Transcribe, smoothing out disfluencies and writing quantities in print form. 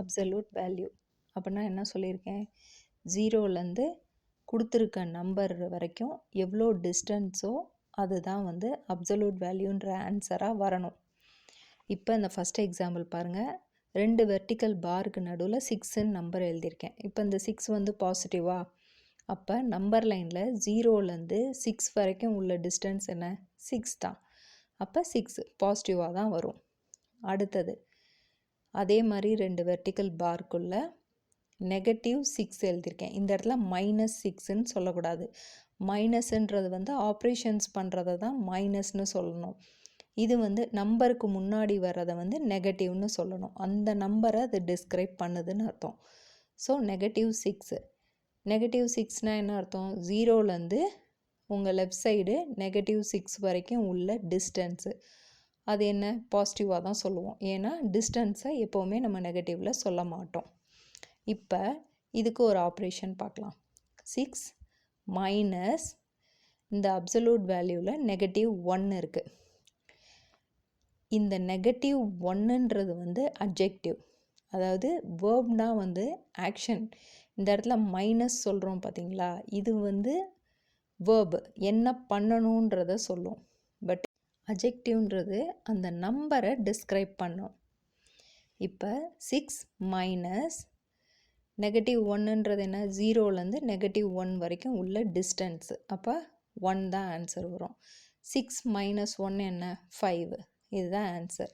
Absolute value. அப்படின்னா என்ன சொல்லியிருக்கேன், ஜீரோலேருந்து கொடுத்துருக்க நம்பர் வரைக்கும் எவ்வளோ டிஸ்டன்ஸோ அதுதான் வந்து அப்சல்யூட் வேல்யூன்ற ஆன்சராக வரணும். இப்போ இந்த ஃபஸ்ட் எக்ஸாம்பிள் பாருங்கள், 2 வெர்டிக்கல் பாருக்கு நடுவில் 6ன்னு நம்பர் எழுதியிருக்கேன். இப்போ இந்த 6 வந்து பாசிட்டிவா, அப்போ நம்பர் லைனில் 0லேருந்து 6 வரைக்கும் உள்ள டிஸ்டன்ஸ் என்ன, 6 தான். அப்போ 6 பாசிட்டிவாக தான் வரும். அடுத்தது அதே மாதிரி 2 வெர்டிக்கல் பார்க்குள்ளே -6 எழுதியிருக்கேன். இந்த இடத்துல -6ன்னு சொல்லக்கூடாது. மைனஸ்ன்றது வந்து ஆப்ரேஷன்ஸ் பண்ணுறதை தான் மைனஸ்னு சொல்லணும். இது வந்து நம்பருக்கு முன்னாடி வர்றதை வந்து நெகட்டிவ்னு சொல்லணும். அந்த நம்பரை அது டிஸ்கிரைப் பண்ணுதுன்னு அர்த்தம். ஸோ -6. -6னால் என்ன அர்த்தம், 0லேருந்து உங்கள் லெஃப்ட் சைடு -6 வரைக்கும் உள்ள டிஸ்டன்ஸு. அது என்ன, பாசிட்டிவாக தான் சொல்லுவோம். ஏன்னா டிஸ்டன்ஸை எப்போவுமே நம்ம நெகட்டிவில் சொல்ல மாட்டோம். இப்போ இதுக்கு ஒரு ஆப்ரேஷன் பார்க்கலாம். 6 மைனஸ் இந்த அப்சல்யூட் வேல்யூவில் -1 இருக்குது. இந்த -1ன்றது வந்து அட்ஜெக்டிவ், அதாவது வேர்ப்னா வந்து ஆக்ஷன். இந்த இடத்துல மைனஸ் சொல்கிறோம் பார்த்தீங்களா, இது வந்து வேர்பு, என்ன பண்ணணுன்றத சொல்லும். பட் அட்ஜெக்டிவ்ன்றது அந்த நம்பரை டிஸ்கிரைப் பண்ணும். இப்போ 6 மைனஸ் -1ன்றது என்ன, 0லேருந்து -1 வரைக்கும் உள்ள டிஸ்டன்ஸு. அப்போ 1 தான் ஆன்சர் வரும். 6 - 1 என்ன, 5. இதுதான் ஆன்சர்.